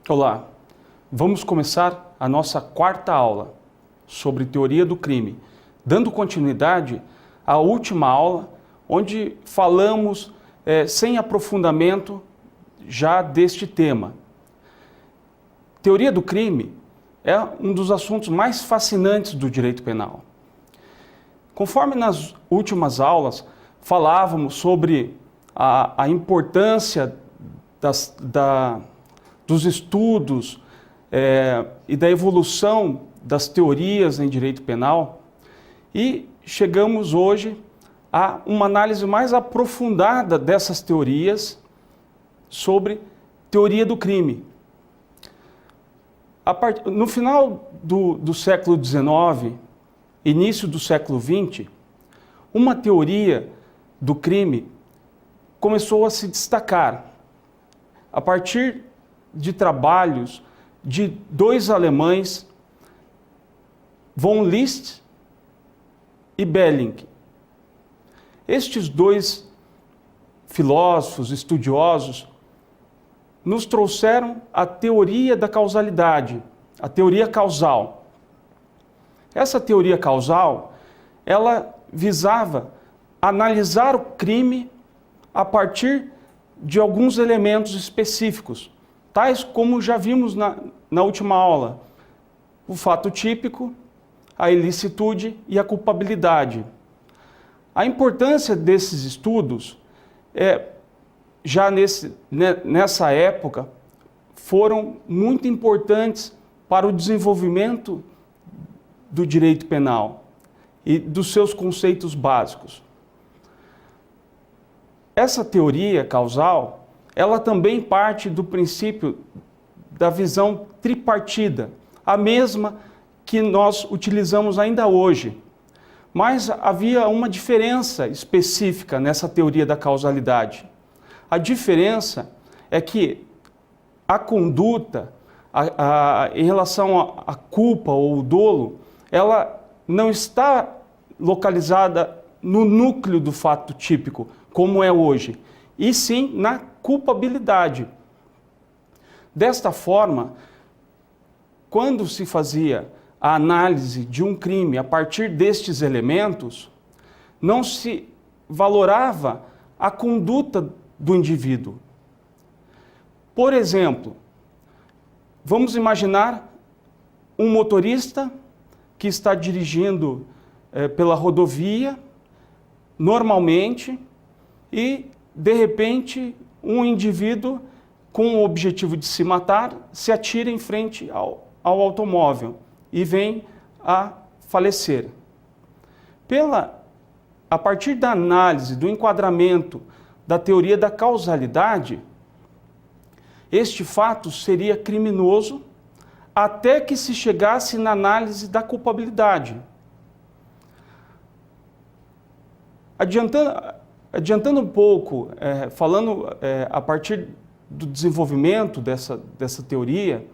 Olá, vamos começar a nossa quarta aula sobre teoria do crime, dando continuidade à última aula, onde falamos sem aprofundamento já deste tema. Teoria do crime é um dos assuntos mais fascinantes do direito penal. Conforme nas últimas aulas falávamos sobre a importância dos estudos e da evolução das teorias em direito penal, e chegamos hoje a uma análise mais aprofundada dessas teorias sobre teoria do crime. No final do século XIX, início do século XX, uma teoria do crime começou a se destacar a partir de trabalhos de dois alemães, von List e Belling. Estes dois filósofos, estudiosos, nos trouxeram a teoria da causalidade, a teoria causal. Essa teoria causal, ela visava analisar o crime a partir de alguns elementos específicos, tais como já vimos na última aula: o fato típico, a ilicitude e a culpabilidade. A importância desses estudos, já nessa época, foram muito importantes para o desenvolvimento do direito penal e dos seus conceitos básicos. Essa teoria causal, ela também parte do princípio da visão tripartida, a mesma que nós utilizamos ainda hoje. Mas havia uma diferença específica nessa teoria da causalidade. A diferença é que a conduta, em relação à culpa ou o dolo, ela não está localizada no núcleo do fato típico, como é hoje, e sim na culpabilidade. Desta forma, quando se fazia a análise de um crime a partir destes elementos, não se valorava a conduta do indivíduo. Por exemplo, vamos imaginar um motorista que está dirigindo pela rodovia, normalmente, e, de repente, um indivíduo com o objetivo de se matar se atira em frente ao automóvel e vem a falecer. A partir da análise, do enquadramento da teoria da causalidade, este fato seria criminoso até que se chegasse na análise da culpabilidade. Adiantando um pouco, falando a partir do desenvolvimento dessa teoria,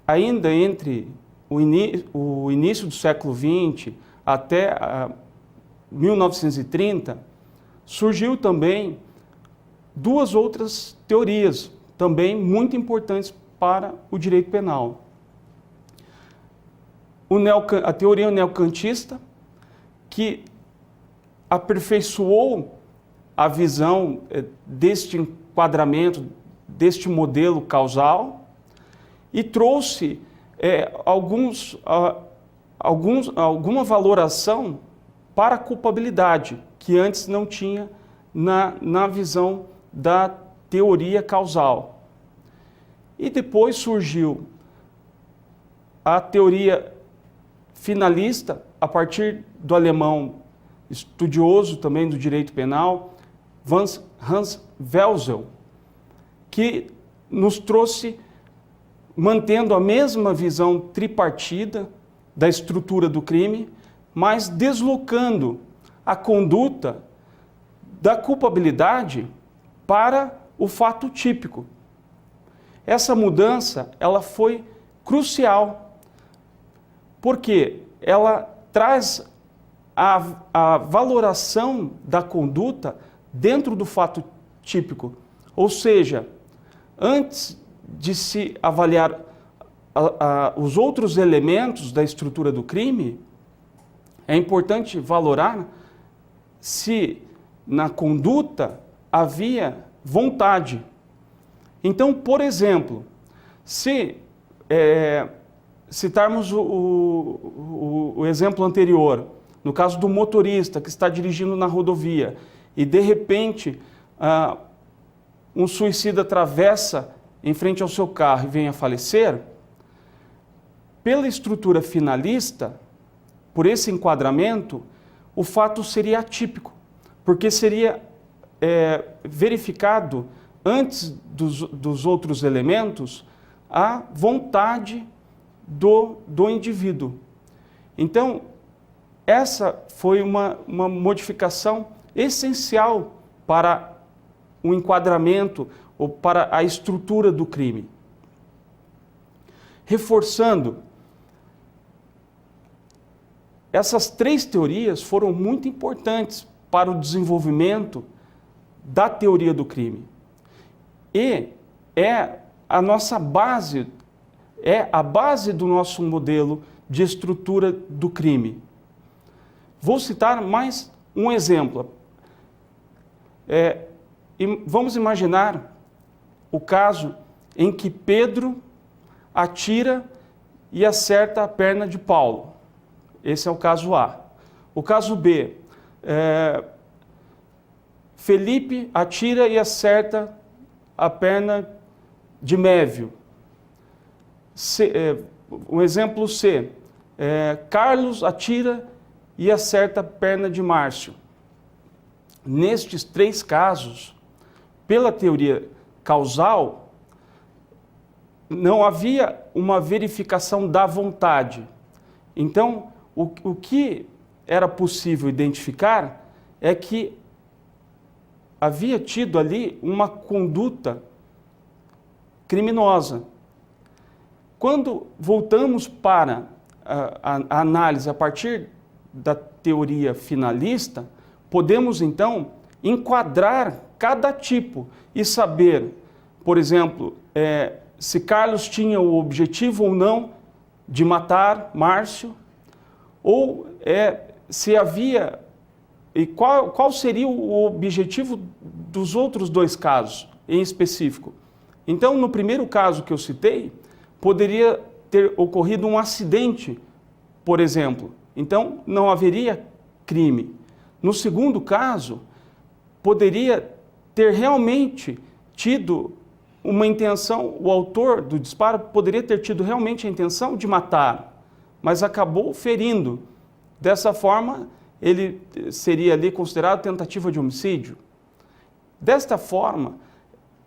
ainda entre o início do século XX até 1930, surgiu também duas outras teorias, também muito importantes para o direito penal. A teoria neocantista, que aperfeiçoou a visão deste enquadramento, deste modelo causal, e trouxe alguma valoração para a culpabilidade, que antes não tinha na visão da teoria causal. E depois surgiu a teoria finalista, a partir do alemão estudioso também do direito penal, Hans Welzel, que nos trouxe, mantendo a mesma visão tripartida da estrutura do crime, mas deslocando a conduta da culpabilidade para o fato típico. Essa mudança, ela foi crucial, porque ela traz a valoração da conduta dentro do fato típico, ou seja, antes de se avaliar os outros elementos da estrutura do crime, é importante valorar se na conduta havia vontade. Então, por exemplo, se citarmos o exemplo anterior, no caso do motorista que está dirigindo na rodovia e de repente um suicida atravessa em frente ao seu carro e vem a falecer, pela estrutura finalista, por esse enquadramento, o fato seria atípico, porque seria verificado, antes dos outros elementos, a vontade do indivíduo. Então, essa foi uma modificação essencial para o enquadramento ou para a estrutura do crime. Reforçando, essas três teorias foram muito importantes para o desenvolvimento da teoria do crime. E é a nossa base, é a base do nosso modelo de estrutura do crime. Vou citar mais um exemplo. Vamos imaginar o caso em que Pedro atira e acerta a perna de Paulo. Esse é o caso A. O caso B, Felipe atira e acerta a perna de Mévio. O exemplo C, Carlos atira e acerta a perna de Márcio. Nestes três casos, pela teoria causal, não havia uma verificação da vontade. Então, o que era possível identificar é que havia tido ali uma conduta criminosa. Quando voltamos para a análise a partir da teoria finalista, podemos então enquadrar cada tipo e saber, por exemplo, se Carlos tinha o objetivo ou não de matar Márcio, ou se havia, e qual seria o objetivo dos outros dois casos em específico. Então, no primeiro caso que eu citei, poderia ter ocorrido um acidente, por exemplo. Então, não haveria crime. No segundo caso, poderia ter realmente tido uma intenção, o autor do disparo poderia ter tido realmente a intenção de matar, mas acabou ferindo. Dessa forma, ele seria ali considerado tentativa de homicídio. Desta forma,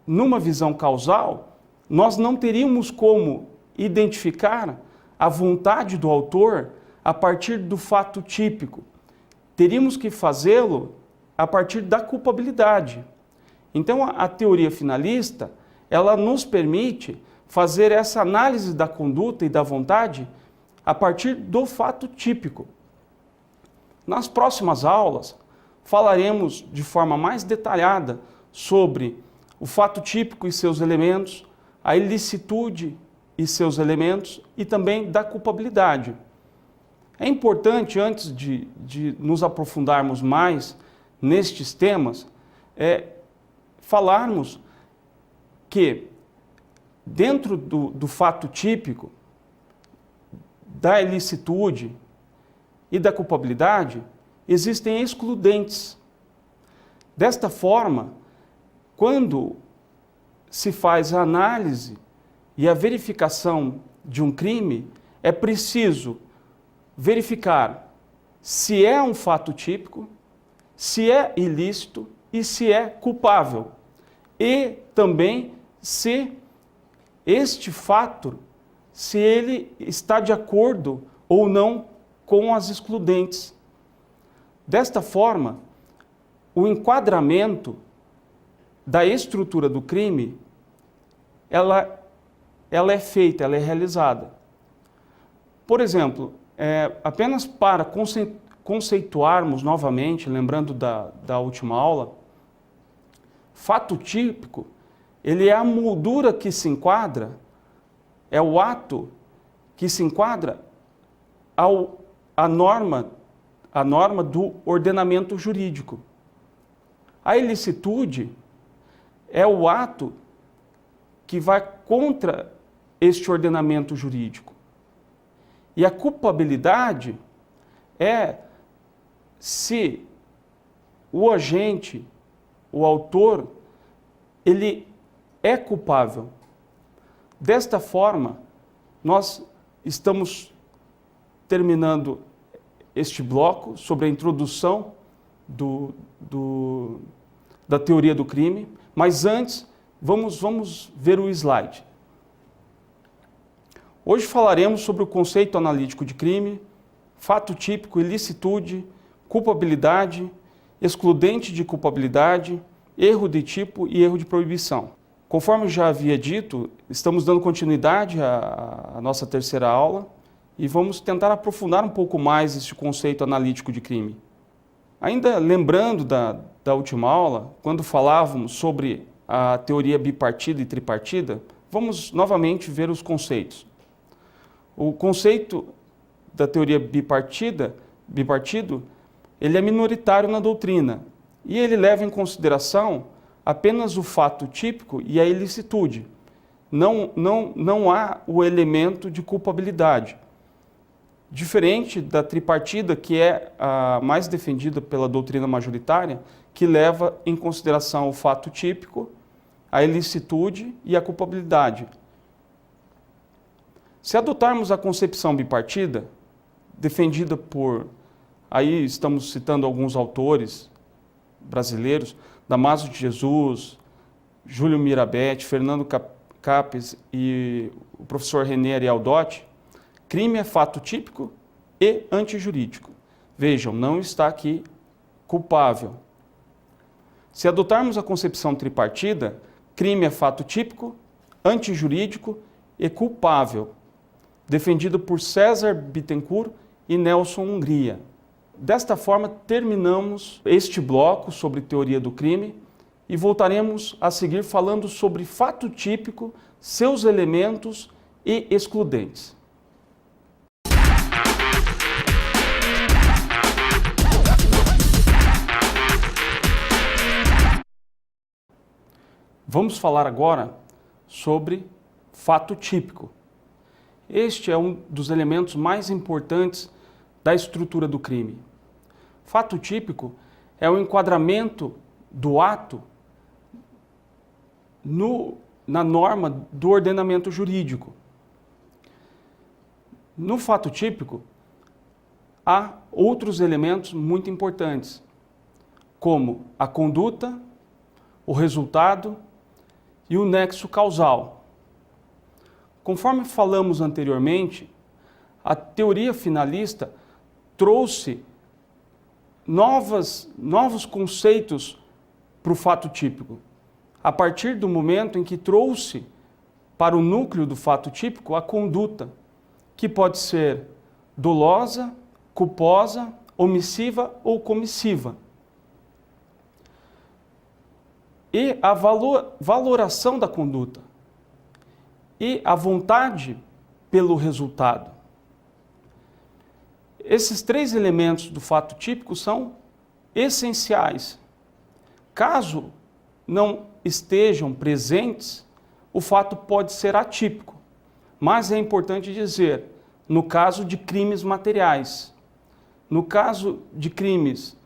numa visão causal, nós não teríamos como identificar a vontade do autor a partir do fato típico. Teríamos que fazê-lo a partir da culpabilidade. Então, a teoria finalista, ela nos permite fazer essa análise da conduta e da vontade a partir do fato típico. Nas próximas aulas, falaremos de forma mais detalhada sobre o fato típico e seus elementos, a ilicitude e seus elementos e também da culpabilidade. É importante, antes de nos aprofundarmos mais nestes temas, falarmos que dentro do fato típico, da ilicitude e da culpabilidade, existem excludentes. Desta forma, quando se faz a análise e a verificação de um crime, é preciso verificar se é um fato típico, se é ilícito e se é culpável. E também se este fato, se ele está de acordo ou não com as excludentes. Desta forma, o enquadramento da estrutura do crime, ela é feita, ela é realizada. Por exemplo, apenas para conceituarmos novamente, lembrando da última aula, fato típico, ele é a moldura que se enquadra, é o ato que se enquadra à norma do ordenamento jurídico. A ilicitude é o ato que vai contra este ordenamento jurídico. E a culpabilidade é se o agente, o autor, ele é culpável. Desta forma, nós estamos terminando este bloco sobre a introdução da teoria do crime, mas antes, vamos ver o slide. Hoje falaremos sobre o conceito analítico de crime, fato típico, ilicitude, culpabilidade, excludente de culpabilidade, erro de tipo e erro de proibição. Conforme já havia dito, estamos dando continuidade à nossa terceira aula e vamos tentar aprofundar um pouco mais esse conceito analítico de crime. Ainda lembrando da última aula, quando falávamos sobre a teoria bipartida e tripartida, vamos novamente ver os conceitos. O conceito da teoria bipartido, ele é minoritário na doutrina e ele leva em consideração apenas o fato típico e a ilicitude. Não há o elemento de culpabilidade. Diferente da tripartida, que é a mais defendida pela doutrina majoritária, que leva em consideração o fato típico, a ilicitude e a culpabilidade. Se adotarmos a concepção bipartida, defendida por, aí estamos citando alguns autores brasileiros, Damaso de Jesus, Júlio Mirabete, Fernando Capes e o professor René Ariel Dotti, crime é fato típico e antijurídico. Vejam, não está aqui culpável. Se adotarmos a concepção tripartida, crime é fato típico, antijurídico e culpável, defendido por César Bittencourt e Nelson Hungria. Desta forma, terminamos este bloco sobre teoria do crime e voltaremos a seguir falando sobre fato típico, seus elementos e excludentes. Vamos falar agora sobre fato típico. Este é um dos elementos mais importantes da estrutura do crime. Fato típico é o enquadramento do ato na norma do ordenamento jurídico. No fato típico, há outros elementos muito importantes, como a conduta, o resultado e o nexo causal. Conforme falamos anteriormente, a teoria finalista trouxe novos conceitos para o fato típico, a partir do momento em que trouxe para o núcleo do fato típico a conduta, que pode ser dolosa, culposa, omissiva ou comissiva. E a valoração da conduta e a vontade pelo resultado. Esses três elementos do fato típico são essenciais. Caso não estejam presentes, o fato pode ser atípico. Mas é importante dizer, no caso de crimes materiais, no caso de crimes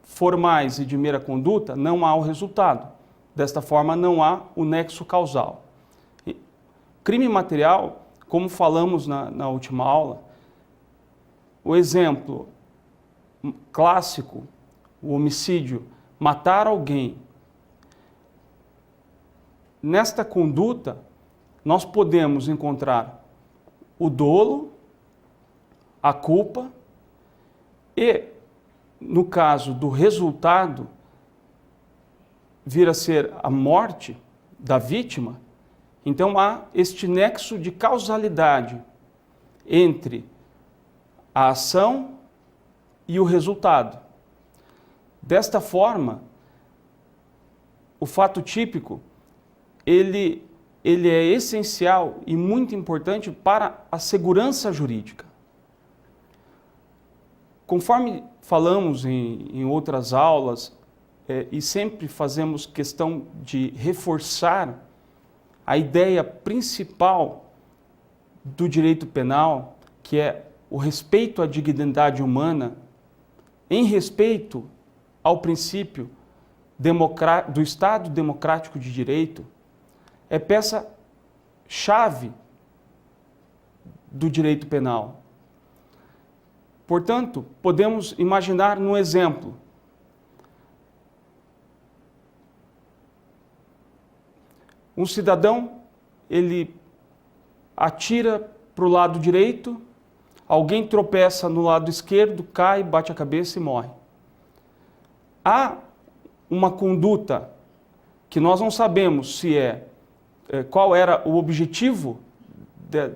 formais e de mera conduta, não há o resultado. Desta forma, não há o nexo causal. Crime material, como falamos na última aula, o exemplo clássico, o homicídio, matar alguém. Nesta conduta, nós podemos encontrar o dolo, a culpa e, no caso do resultado, vir a ser a morte da vítima, então há este nexo de causalidade entre a ação e o resultado. Desta forma, o fato típico ele é essencial e muito importante para a segurança jurídica. Conforme falamos em outras aulas, e sempre fazemos questão de reforçar a ideia principal do direito penal, que é o respeito à dignidade humana, em respeito ao princípio do Estado democrático de direito, é peça-chave do direito penal. Portanto, podemos imaginar no exemplo. Um cidadão, ele atira para o lado direito, alguém tropeça no lado esquerdo, cai, bate a cabeça e morre. Há uma conduta que nós não sabemos se qual era o objetivo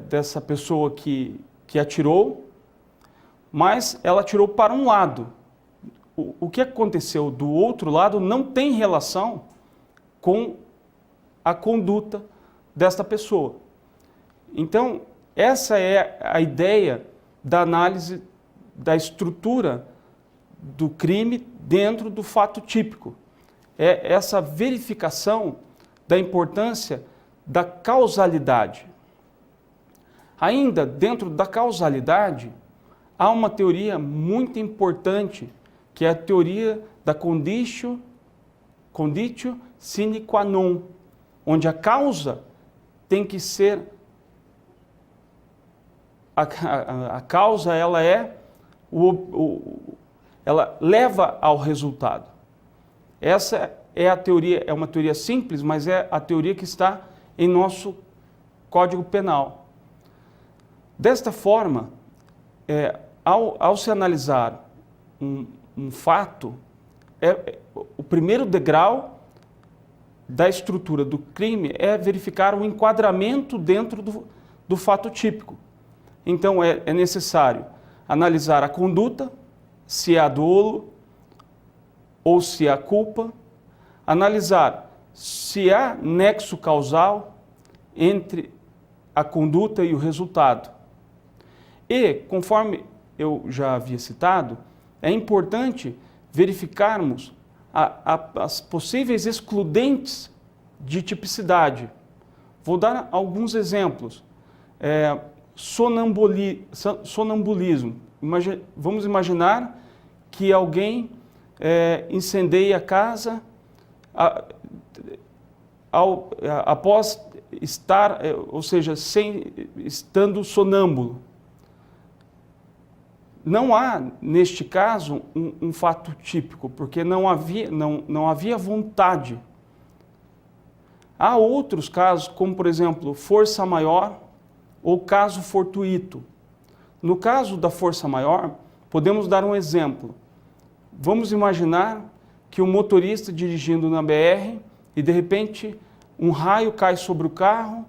dessa pessoa que atirou, mas ela atirou para um lado. O que aconteceu do outro lado não tem relação com a conduta desta pessoa. Então, essa é a ideia da análise da estrutura do crime dentro do fato típico. É essa verificação da importância da causalidade. Ainda dentro da causalidade, há uma teoria muito importante, que é a teoria da conditio sine qua non, onde a causa tem que ser, a causa ela ela leva ao resultado. Essa é a teoria, é uma teoria simples, mas é a teoria que está em nosso Código Penal. Desta forma, ao se analisar um fato, o primeiro degrau da estrutura do crime é verificar o enquadramento dentro do fato típico. Então, é necessário analisar a conduta, se há dolo ou se há culpa, analisar se há nexo causal entre a conduta e o resultado. E, conforme eu já havia citado, é importante verificarmos as possíveis excludentes de tipicidade. Vou dar alguns exemplos. Sonambulismo. Vamos imaginar que alguém incendeia a casa após estar, ou seja, estando sonâmbulo. Não há, neste caso, um fato típico, porque não havia vontade. Há outros casos, como, por exemplo, força maior ou caso fortuito. No caso da força maior, podemos dar um exemplo. Vamos imaginar que o motorista dirigindo na BR e, de repente, um raio cai sobre o carro,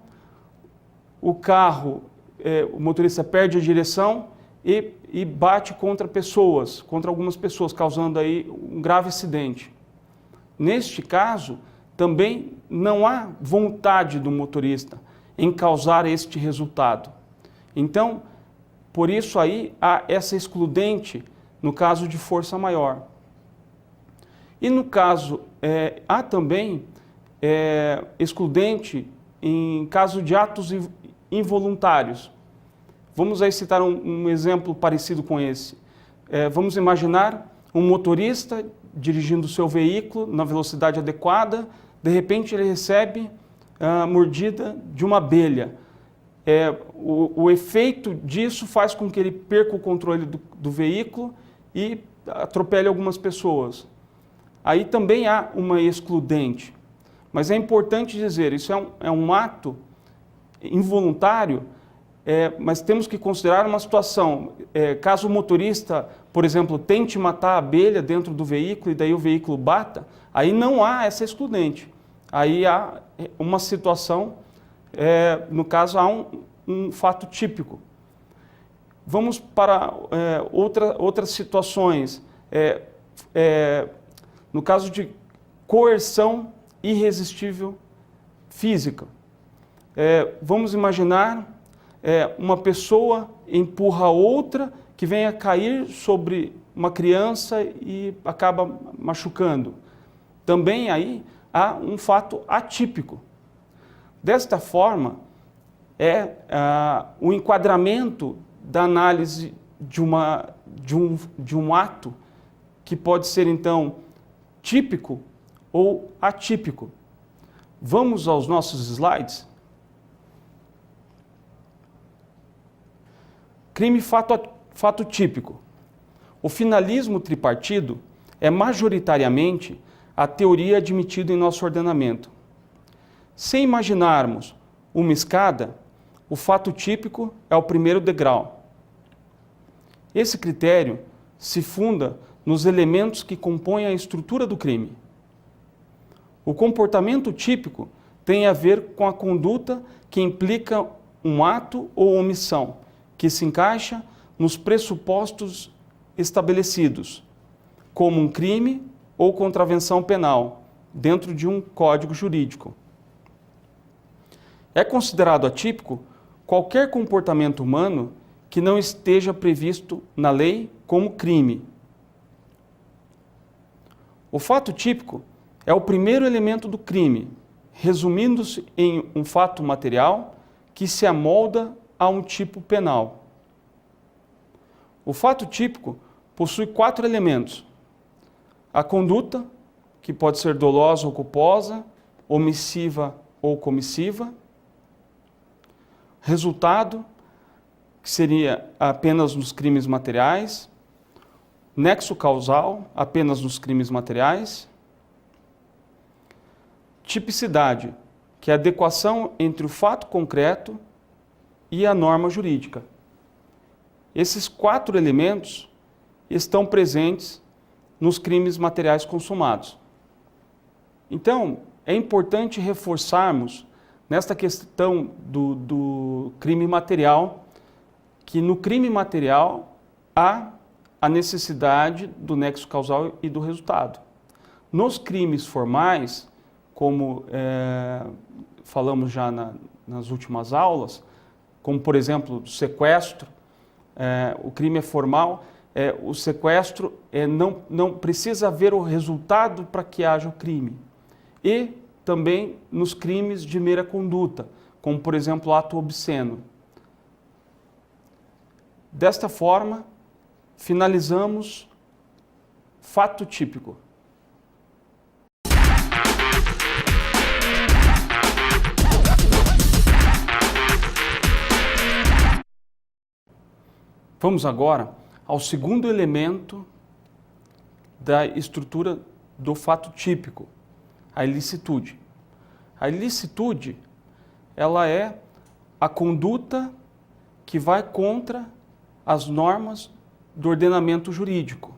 o motorista perde a direção e bate contra algumas pessoas, causando aí um grave acidente. Neste caso, também não há vontade do motorista em causar este resultado. Então, por isso aí há essa excludente no caso de força maior. E no caso, há também excludente em caso de atos involuntários. Vamos aí citar um exemplo parecido com esse. Vamos imaginar um motorista dirigindo o seu veículo na velocidade adequada, de repente ele recebe a mordida de uma abelha. O efeito disso faz com que ele perca o controle do veículo e atropele algumas pessoas. Aí também há uma excludente. Mas é importante dizer, isso é um ato involuntário, mas temos que considerar uma situação, caso o motorista, por exemplo, tente matar a abelha dentro do veículo e daí o veículo bata, aí não há essa excludente. Aí há uma situação, no caso, há um fato típico. Vamos para outras situações. No caso de coerção irresistível física. Vamos imaginar uma pessoa empurra outra que vem a cair sobre uma criança e acaba machucando. Também aí há um fato atípico. Desta forma, o enquadramento da análise de um ato que pode ser, então, típico ou atípico. Vamos aos nossos slides. Crime fato típico. O finalismo tripartido é majoritariamente a teoria admitida em nosso ordenamento. Sem imaginarmos uma escada, o fato típico é o primeiro degrau. Esse critério se funda nos elementos que compõem a estrutura do crime. O comportamento típico tem a ver com a conduta que implica um ato ou omissão, que se encaixa nos pressupostos estabelecidos, como um crime ou contravenção penal, dentro de um código jurídico. É considerado atípico qualquer comportamento humano que não esteja previsto na lei como crime. O fato típico é o primeiro elemento do crime, resumindo-se em um fato material que se amolda a um tipo penal. O fato típico possui 4 elementos: a conduta, que pode ser dolosa ou culposa, omissiva ou comissiva; resultado, que seria apenas nos crimes materiais; nexo causal, apenas nos crimes materiais; tipicidade, que é a adequação entre o fato concreto e a norma jurídica. Esses 4 elementos estão presentes nos crimes materiais consumados. Então, é importante reforçarmos nesta questão do crime material, que no crime material há a necessidade do nexo causal e do resultado. Nos crimes formais, como falamos já nas últimas aulas, como por exemplo o sequestro, o crime é formal, o sequestro não precisa haver o resultado para que haja o crime. E também nos crimes de mera conduta, como por exemplo o ato obsceno. Desta forma, finalizamos fato típico. Vamos agora ao segundo elemento da estrutura do fato típico, a ilicitude. A ilicitude, ela é a conduta que vai contra as normas do ordenamento jurídico.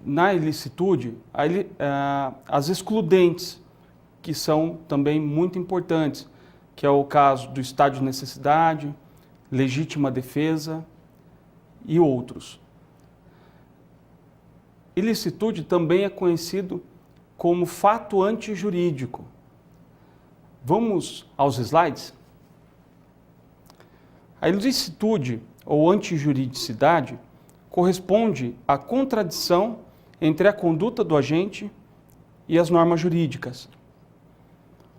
Na ilicitude, as excludentes, que são também muito importantes, que é o caso do estado de necessidade, legítima defesa e outros. Ilicitude também é conhecido como fato antijurídico. Vamos aos slides? A ilicitude ou antijuridicidade corresponde à contradição entre a conduta do agente e as normas jurídicas.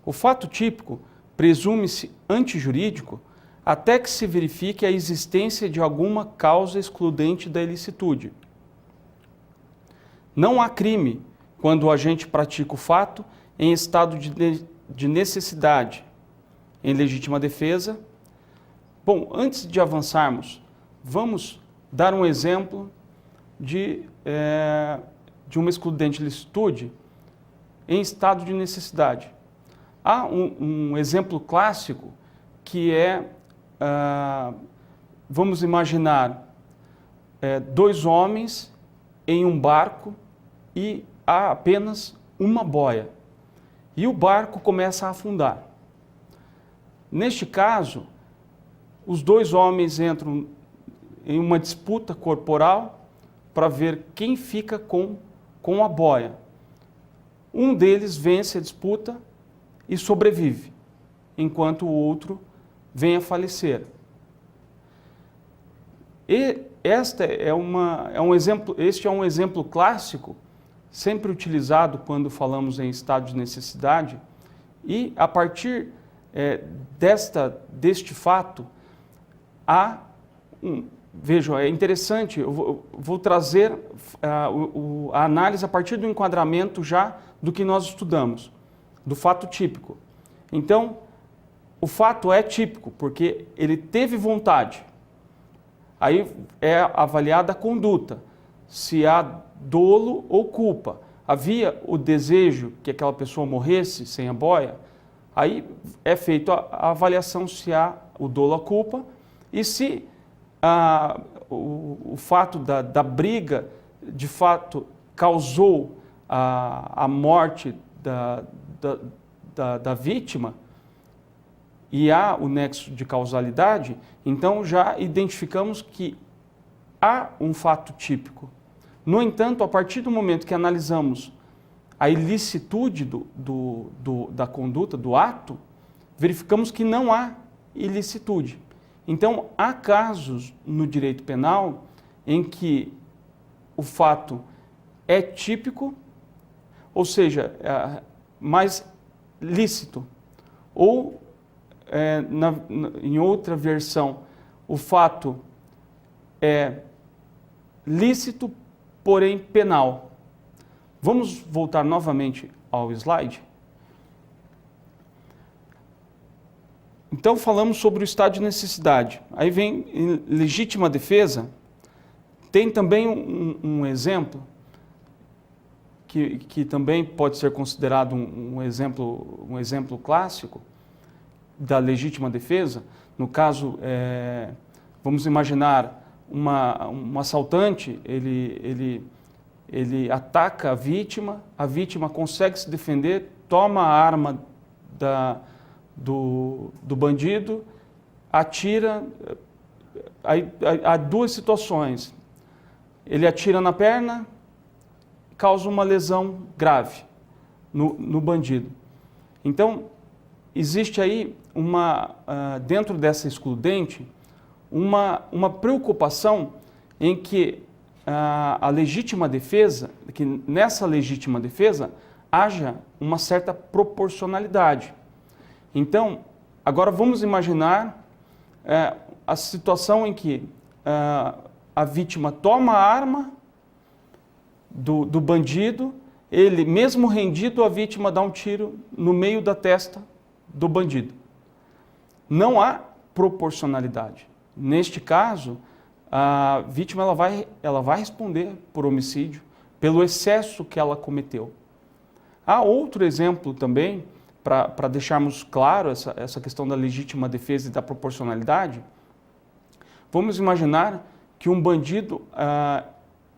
O fato típico presume-se antijurídico até que se verifique a existência de alguma causa excludente da ilicitude. Não há crime quando o agente pratica o fato em estado de necessidade, em legítima defesa. Bom, antes de avançarmos, vamos dar um exemplo de uma excludente de ilicitude em estado de necessidade. Há um exemplo clássico que vamos imaginar 2 homens em um barco e há apenas uma boia. E o barco começa a afundar. Neste caso, os 2 homens entram em uma disputa corporal para ver quem fica com a boia. um deles vence a disputa e sobrevive, enquanto o outro vem a falecer. E este é um exemplo clássico, sempre utilizado quando falamos em estado de necessidade, e a partir deste fato, vejam, é interessante, eu vou trazer a análise a partir do enquadramento já do que nós estudamos, do fato típico. Então, o fato é típico, porque ele teve vontade. Aí é avaliada a conduta, se há dolo ou culpa. Havia o desejo que aquela pessoa morresse sem a boia, aí é feita a avaliação se há o dolo ou a culpa, e se o fato da briga, de fato, causou a morte da vítima, e há o nexo de causalidade, então já identificamos que há um fato típico. No entanto, a partir do momento que analisamos a ilicitude da conduta, do ato, verificamos que não há ilicitude. Então, há casos no direito penal em que o fato é típico, ou seja, mais lícito, ou em outra versão, o fato é lícito, porém penal. Vamos voltar novamente ao slide. Então falamos sobre o estado de necessidade. Aí vem legítima defesa. Tem também um exemplo que também pode ser considerado um exemplo clássico da legítima defesa. No caso, vamos imaginar um assaltante, ele ataca a vítima consegue se defender, toma a arma do bandido, atira. Há duas situações. Ele atira na perna, causa uma lesão grave no bandido. Então, existe aí, dentro dessa excludente, uma preocupação em que a legítima defesa, que nessa legítima defesa haja uma certa proporcionalidade. Então, agora vamos imaginar a situação em que a vítima toma a arma do bandido, ele, mesmo rendido, a vítima dá um tiro no meio da testa do bandido. Não há proporcionalidade. Neste caso, a vítima ela vai responder por homicídio, pelo excesso que ela cometeu. Há outro exemplo também, para deixarmos claro essa questão da legítima defesa e da proporcionalidade. Vamos imaginar que um bandido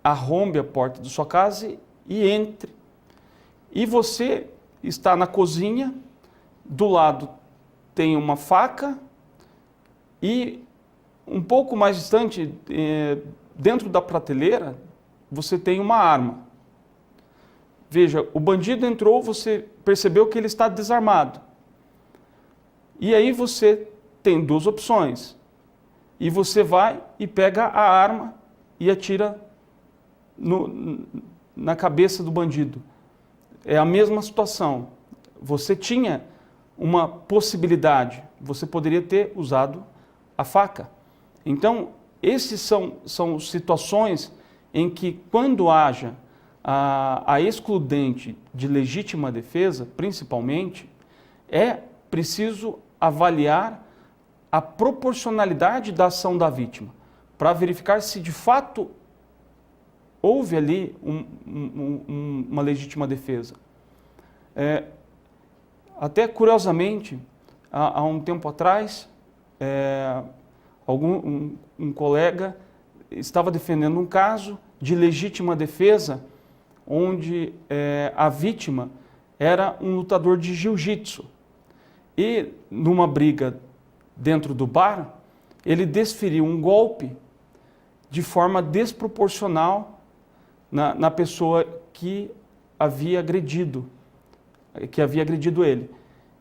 arrombe a porta da sua casa e entre. E você está na cozinha, do lado tem uma faca e um pouco mais distante, dentro da prateleira, você tem uma arma. Veja, o bandido entrou, você percebeu que ele está desarmado. E aí você tem duas opções. E você vai e pega a arma e atira na cabeça do bandido. É a mesma situação. Você tinha uma possibilidade, você poderia ter usado a faca. Então, esses são situações em que, quando haja a excludente de legítima defesa, principalmente, é preciso avaliar a proporcionalidade da ação da vítima, para verificar se de fato houve ali uma legítima defesa. Até curiosamente, há um tempo atrás, um colega estava defendendo um caso de legítima defesa, onde a vítima era um lutador de jiu-jitsu. E numa briga dentro do bar, ele desferiu um golpe de forma desproporcional na pessoa que havia agredido. que havia agredido ele.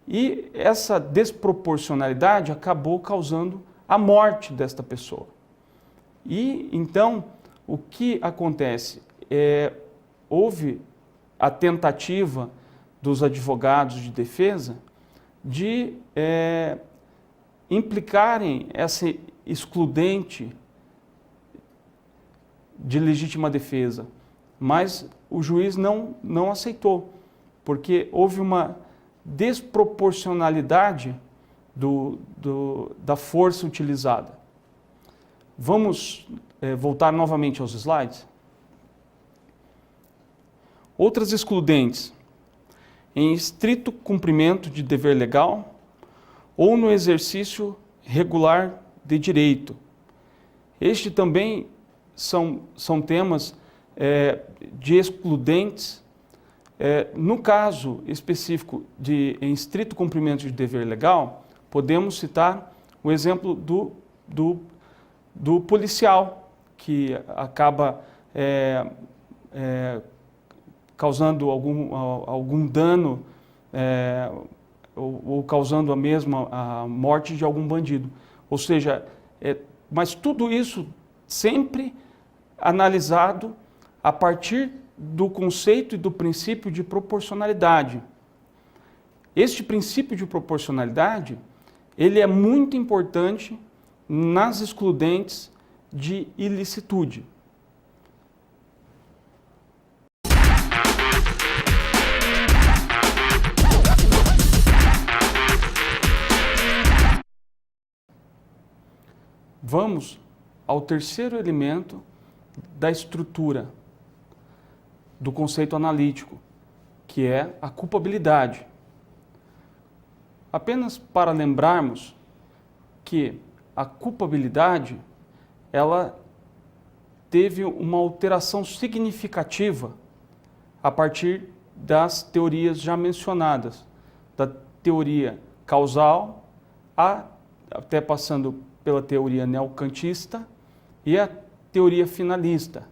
E essa desproporcionalidade acabou causando a morte desta pessoa. E então, o que acontece? Houve a tentativa dos advogados de defesa de implicarem essa excludente de legítima defesa, mas o juiz não aceitou, porque houve uma desproporcionalidade da força utilizada. Vamos voltar novamente aos slides. Outras excludentes: em estrito cumprimento de dever legal ou no exercício regular de direito. Este também são temas de excludentes. No caso específico em estrito cumprimento de dever legal, podemos citar o exemplo do policial, que acaba causando algum dano ou causando a morte de algum bandido. Ou seja, mas tudo isso sempre analisado a partir do conceito e do princípio de proporcionalidade. Este princípio de proporcionalidade, ele é muito importante nas excludentes de ilicitude. Vamos ao terceiro elemento da estrutura do conceito analítico, que é a culpabilidade. Apenas para lembrarmos que a culpabilidade, ela teve uma alteração significativa a partir das teorias já mencionadas, da teoria causal, até passando pela teoria neocantista e a teoria finalista.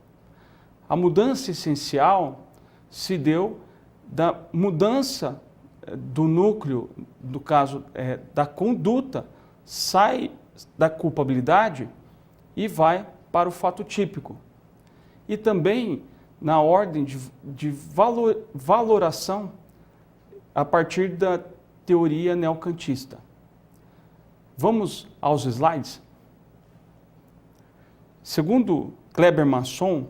A mudança essencial se deu da mudança do núcleo, no caso da conduta, sai da culpabilidade e vai para o fato típico. E também na ordem de valoração a partir da teoria neocantista. Vamos aos slides? Segundo Kleber Masson,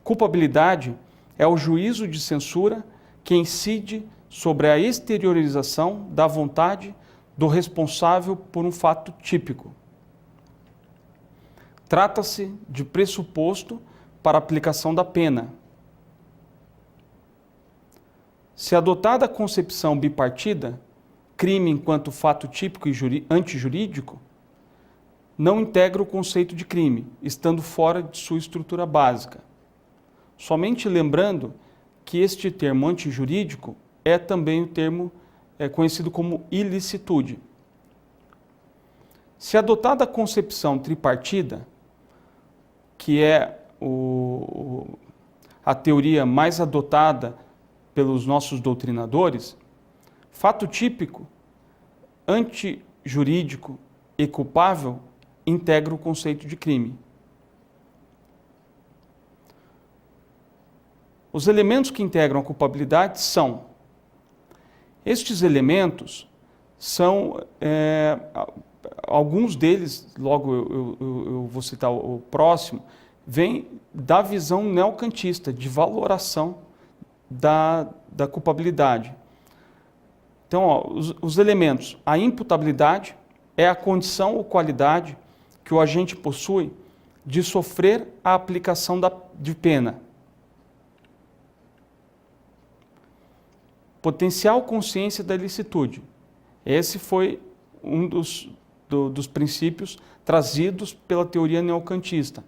culpabilidade é o juízo de censura que incide sobre a exteriorização da vontade do responsável por um fato típico. Trata-se de pressuposto para a aplicação da pena. Se adotada a concepção bipartida, crime enquanto fato típico e antijurídico, não integra o conceito de crime, estando fora de sua estrutura básica. Somente lembrando que este termo antijurídico é também o termo conhecido como ilicitude. Se adotada a concepção tripartida, que é a teoria mais adotada pelos nossos doutrinadores, fato típico, antijurídico e culpável integra o conceito de crime. Os elementos que integram a culpabilidade são: estes elementos são, alguns deles, logo eu vou citar o próximo, vem da visão neocantista, de valoração da culpabilidade. Então, os elementos: a imputabilidade é a condição ou qualidade que o agente possui de sofrer a aplicação de pena. Potencial consciência da ilicitude. Esse foi um dos princípios trazidos pela teoria neocantista.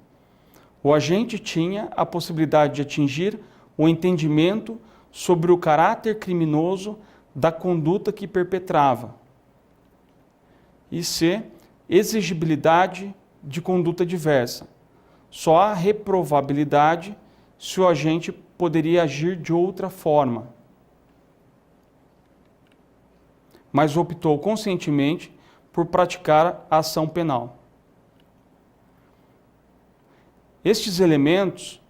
O agente tinha a possibilidade de atingir o entendimento sobre o caráter criminoso da conduta que perpetrava. E C, exigibilidade de conduta diversa. Só há reprovabilidade se o agente poderia agir de outra forma. mas optou conscientemente por praticar a ação penal. Estes elementos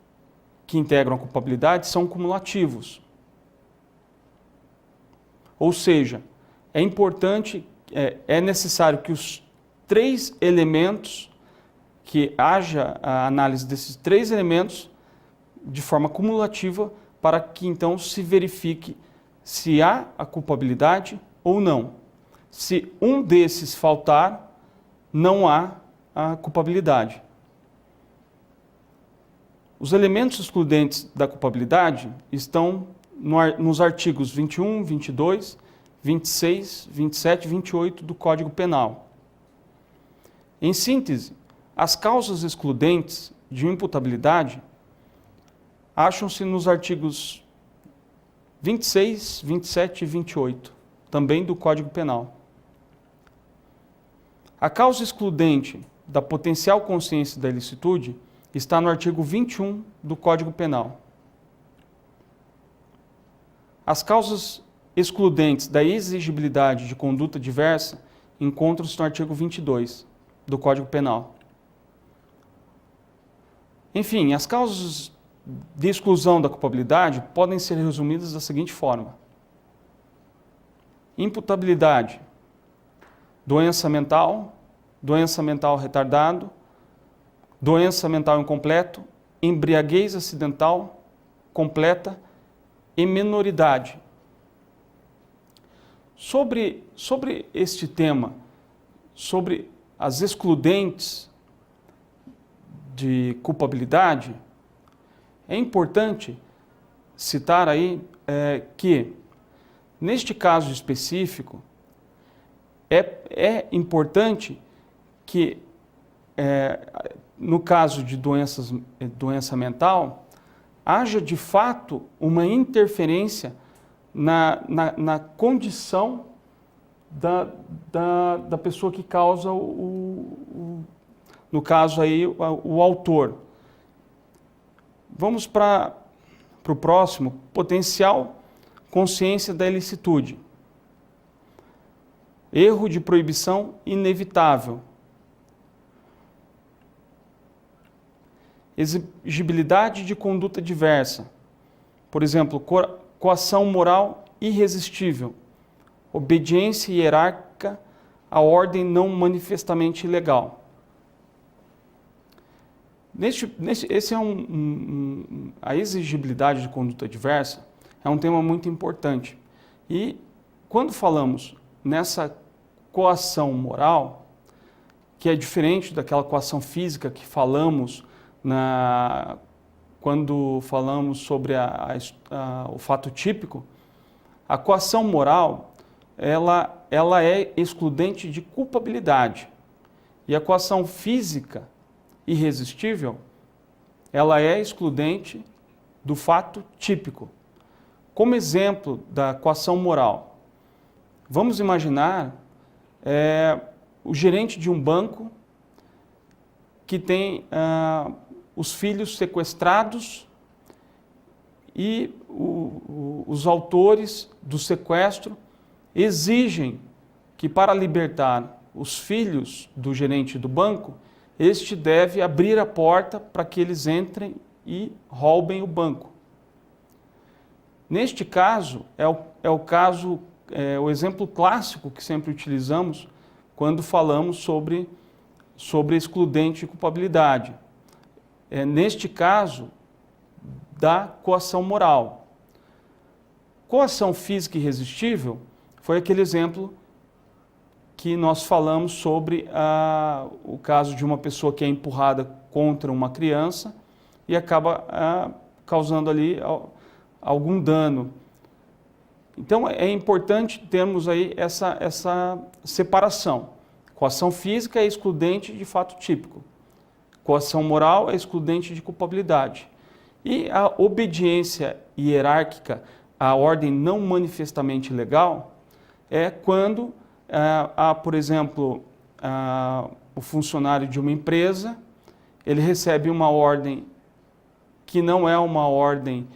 que integram a culpabilidade são cumulativos. Ou seja, é necessário que os três elementos, que haja a análise desses três elementos de forma cumulativa para que então se verifique se há a culpabilidade ou não. Se um desses faltar, não há a culpabilidade. Os elementos excludentes da culpabilidade estão nos artigos 21, 22, 26, 27 e 28 do Código Penal. Em síntese, as causas excludentes de imputabilidade acham-se nos artigos 26, 27 e 28, também do Código Penal. A causa excludente da potencial consciência da ilicitude está no artigo 21 do Código Penal. As causas excludentes da exigibilidade de conduta diversa encontram-se no artigo 22 do Código Penal. Enfim, as causas de exclusão da culpabilidade podem ser resumidas da seguinte forma: imputabilidade, doença mental retardado, doença mental incompleto, embriaguez acidental completa e menoridade. Sobre este tema, sobre as excludentes de culpabilidade, é importante citar aí que, neste caso específico, é importante que, no caso de doença mental, haja de fato uma interferência na condição da pessoa que causa no caso aí, o autor. Vamos para o próximo: potencial consciência da ilicitude. Erro de proibição inevitável. Exigibilidade de conduta diversa. Por exemplo, coação moral irresistível. Obediência hierárquica à ordem não manifestamente ilegal. A exigibilidade de conduta diversa é um tema muito importante. E quando falamos nessa coação moral, que é diferente daquela coação física que falamos quando falamos sobre o fato típico, a coação moral ela é excludente de culpabilidade. E a coação física irresistível, ela é excludente do fato típico. Como exemplo da coação moral, vamos imaginar o gerente de um banco que tem os filhos sequestrados e os autores do sequestro exigem que, para libertar os filhos do gerente do banco, este deve abrir a porta para que eles entrem e roubem o banco. Neste caso, o exemplo clássico que sempre utilizamos quando falamos sobre excludente de culpabilidade. Neste caso, da coação moral. Coação física irresistível foi aquele exemplo que nós falamos sobre o caso de uma pessoa que é empurrada contra uma criança e acaba causando ali algum dano. Então é importante termos aí essa separação. Coação física é excludente de fato típico. Coação moral é excludente de culpabilidade. E a obediência hierárquica à ordem não manifestamente legal é quando por exemplo, o funcionário de uma empresa, ele recebe uma ordem que não é uma ordem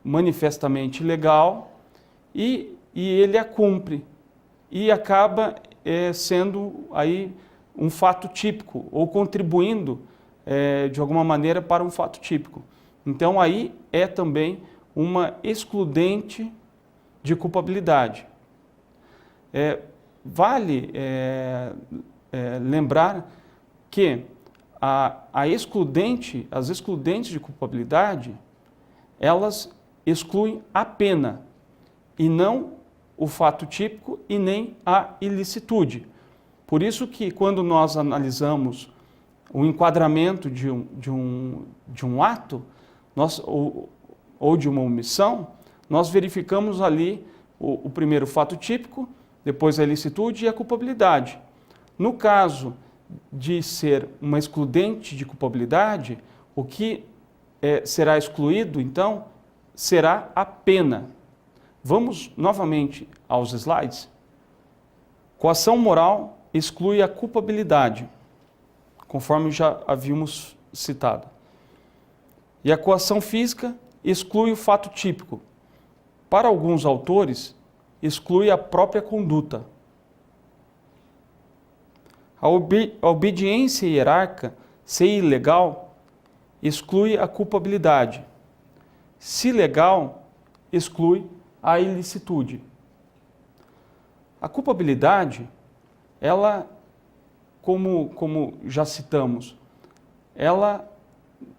manifestamente legal e e ele a cumpre e acaba sendo aí um fato típico ou contribuindo de alguma maneira para um fato típico. Então aí é também uma excludente de culpabilidade. Vale lembrar que as excludentes de culpabilidade, elas excluem a pena e não o fato típico e nem a ilicitude. Por isso que quando nós analisamos o enquadramento de um ato ou de uma omissão, nós verificamos ali o primeiro fato típico, depois a ilicitude e a culpabilidade. No caso de ser uma excludente de culpabilidade, o que será excluído, então, será a pena. Vamos novamente aos slides. Coação moral exclui a culpabilidade, conforme já havíamos citado. E a coação física exclui o fato típico. Para alguns autores, exclui a própria conduta. A obediência hierárquica, se ilegal, exclui a culpabilidade. Se legal, exclui a ilicitude. A culpabilidade, ela, como já citamos, ela,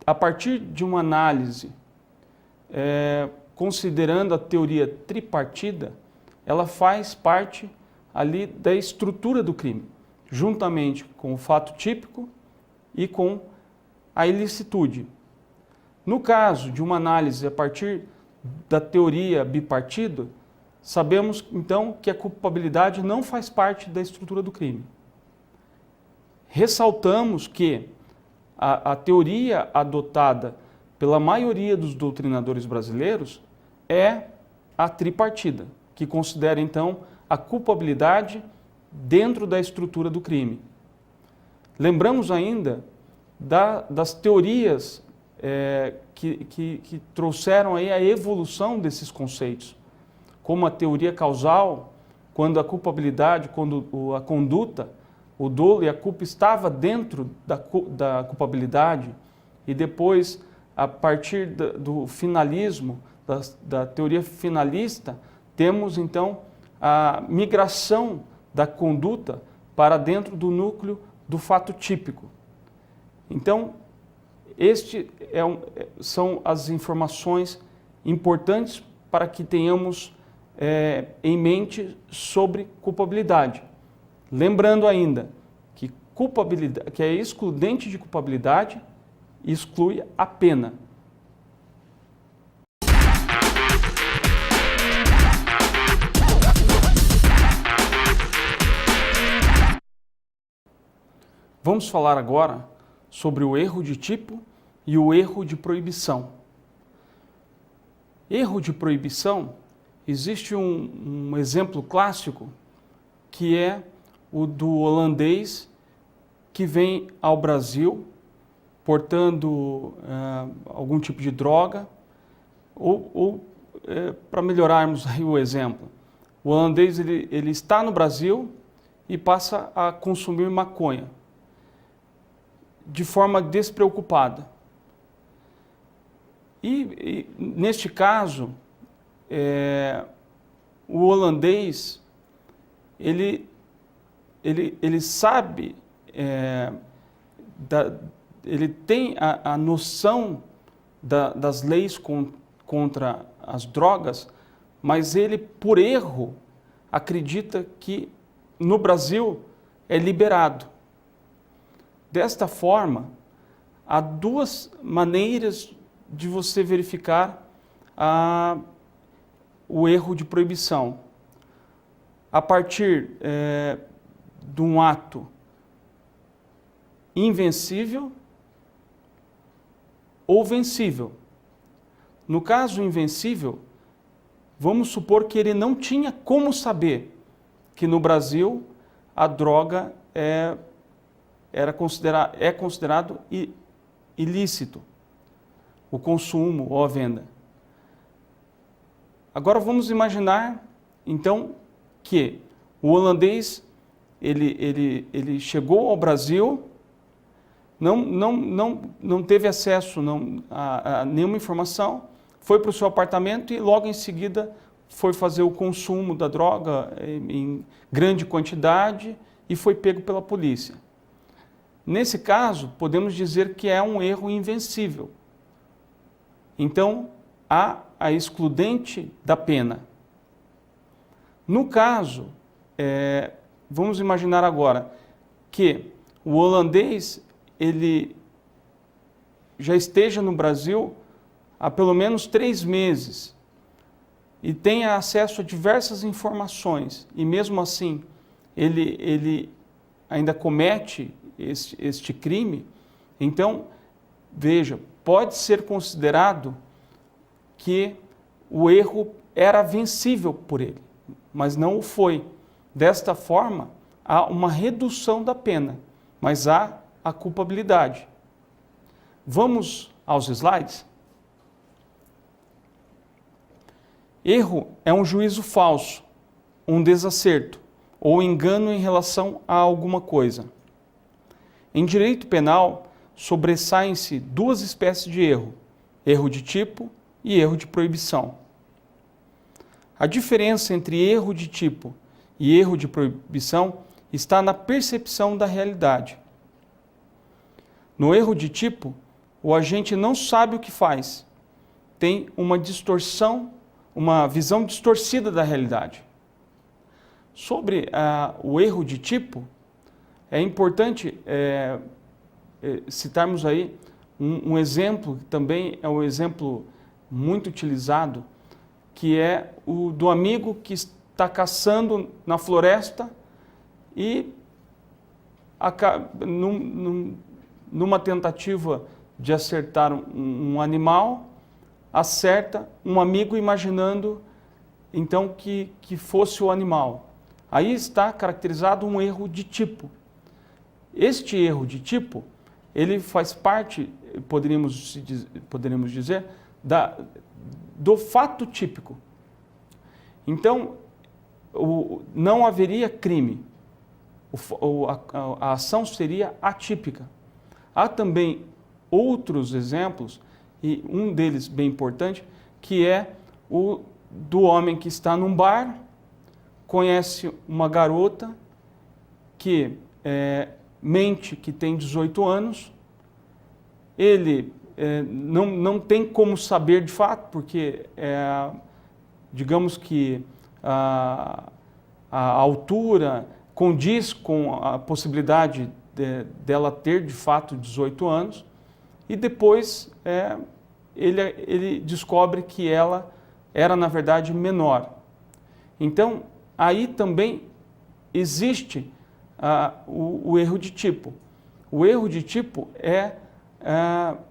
a partir de uma análise, considerando a teoria tripartida, ela faz parte ali da estrutura do crime, juntamente com o fato típico e com a ilicitude. No caso de uma análise a partir da teoria bipartida, sabemos então que a culpabilidade não faz parte da estrutura do crime. Ressaltamos que a teoria adotada pela maioria dos doutrinadores brasileiros é a tripartida, que considera então a culpabilidade dentro da estrutura do crime. Lembramos ainda das teorias que trouxeram aí a evolução desses conceitos, como a teoria causal, quando a culpabilidade, quando a conduta, o dolo e a culpa estava dentro da culpabilidade, e depois, a partir do finalismo, da teoria finalista, temos então a migração da conduta para dentro do núcleo do fato típico. Então, são as informações importantes para que tenhamos em mente sobre culpabilidade. Lembrando ainda que a excludente de culpabilidade exclui a pena. Vamos falar agora sobre o erro de tipo e o erro de proibição. Erro de proibição, existe um exemplo clássico que é o do holandês que vem ao Brasil portando algum tipo de droga, ou para melhorarmos aí o exemplo, o holandês ele está no Brasil e passa a consumir maconha de forma despreocupada. E neste caso, o holandês, ele sabe, ele tem a noção das leis contra as drogas, mas ele, por erro, acredita que no Brasil é liberado. Desta forma, há duas maneiras de você verificar o erro de proibição. A partir de um ato invencível ou vencível. No caso invencível, vamos supor que ele não tinha como saber que no Brasil a droga é considerado ilícito, o consumo ou a venda. Agora vamos imaginar então, que o holandês, ele chegou ao Brasil, não teve acesso a nenhuma informação, foi para o seu apartamento e logo em seguida foi fazer o consumo da droga em grande quantidade e foi pego pela polícia. Nesse caso, podemos dizer que é um erro invencível. Então, há a excludente da pena. No caso, vamos imaginar agora que o holandês ele já esteja no Brasil há pelo menos 3 meses e tenha acesso a diversas informações e mesmo assim ele ainda comete este crime, então, veja, pode ser considerado que o erro era vencível por ele, mas não o foi. Desta forma, há uma redução da pena, mas há a culpabilidade. Vamos aos slides? Erro é um juízo falso, um desacerto ou engano em relação a alguma coisa. Em direito penal, sobressaem-se 2 espécies de erro: erro de tipo e erro de proibição. A diferença entre erro de tipo e erro de proibição está na percepção da realidade. No erro de tipo, o agente não sabe o que faz, tem uma distorção, uma visão distorcida da realidade. Sobre o erro de tipo, é importante citarmos aí um exemplo, que também é um exemplo muito utilizado, que é o do amigo que está caçando na floresta e numa tentativa de acertar um animal, acerta um amigo imaginando então que fosse o animal. Aí está caracterizado um erro de tipo. Este erro de tipo, ele faz parte, poderíamos dizer, do fato típico. Então, não haveria crime, a ação seria atípica. Há também outros exemplos, e um deles bem importante, que é o do homem que está num bar, conhece uma garota que mente que tem 18 anos, ele não tem como saber de fato, porque digamos que a altura condiz com a possibilidade dela ter de fato 18 anos, e depois ele descobre que ela era na verdade menor. Então, aí também existe o erro de tipo. O erro de tipo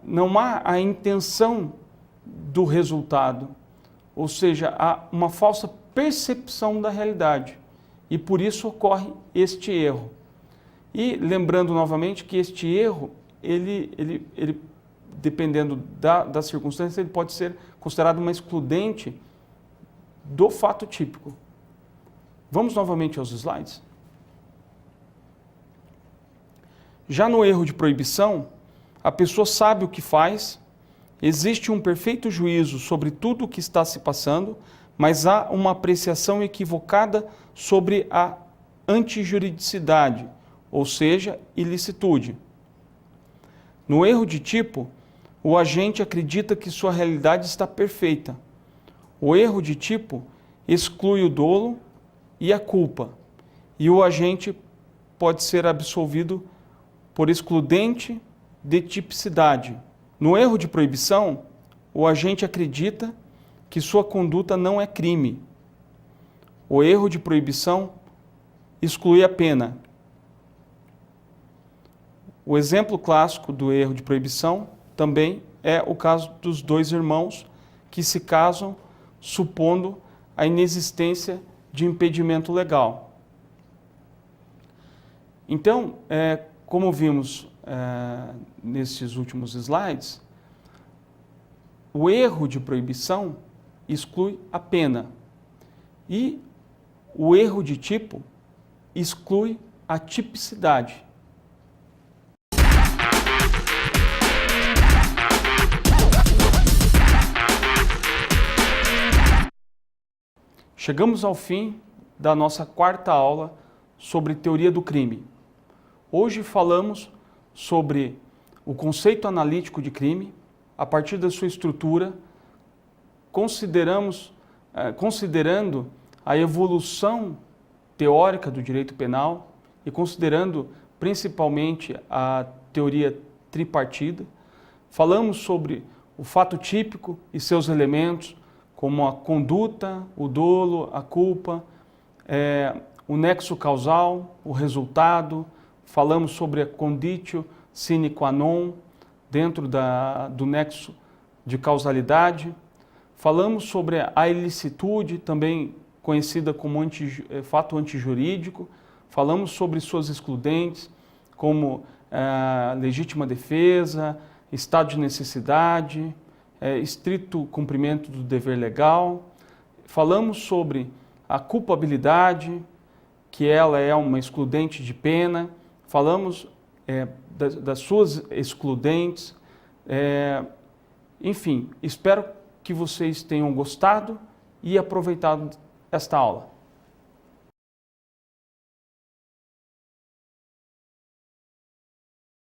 não há a intenção do resultado, ou seja, há uma falsa percepção da realidade e por isso ocorre este erro. E lembrando novamente que este erro, ele dependendo da circunstância, ele pode ser considerado uma excludente do fato típico. Vamos novamente aos slides? Já no erro de proibição, a pessoa sabe o que faz, existe um perfeito juízo sobre tudo o que está se passando, mas há uma apreciação equivocada sobre a antijuridicidade, ou seja, ilicitude. No erro de tipo, o agente acredita que sua realidade está perfeita. O erro de tipo exclui o dolo e a culpa, e o agente pode ser absolvido por excludente de tipicidade. No erro de proibição, o agente acredita que sua conduta não é crime. O erro de proibição exclui a pena. O exemplo clássico do erro de proibição também é o caso dos 2 irmãos que se casam supondo a inexistência de impedimento legal. Então, como vimos nesses últimos slides, o erro de proibição exclui a pena e o erro de tipo exclui a tipicidade. Chegamos ao fim da nossa quarta aula sobre teoria do crime. Hoje falamos sobre o conceito analítico de crime, a partir da sua estrutura, considerando a evolução teórica do direito penal e considerando principalmente a teoria tripartida. Falamos sobre o fato típico e seus elementos, como a conduta, o dolo, a culpa, o nexo causal, o resultado. Falamos sobre a conditio sine qua non, dentro do nexo de causalidade. Falamos sobre a ilicitude, também conhecida como fato antijurídico. Falamos sobre suas excludentes, como legítima defesa, estado de necessidade, estrito cumprimento do dever legal. Falamos sobre a culpabilidade, que ela é uma excludente de pena. Falamos das suas excludentes. Enfim, espero que vocês tenham gostado e aproveitado esta aula.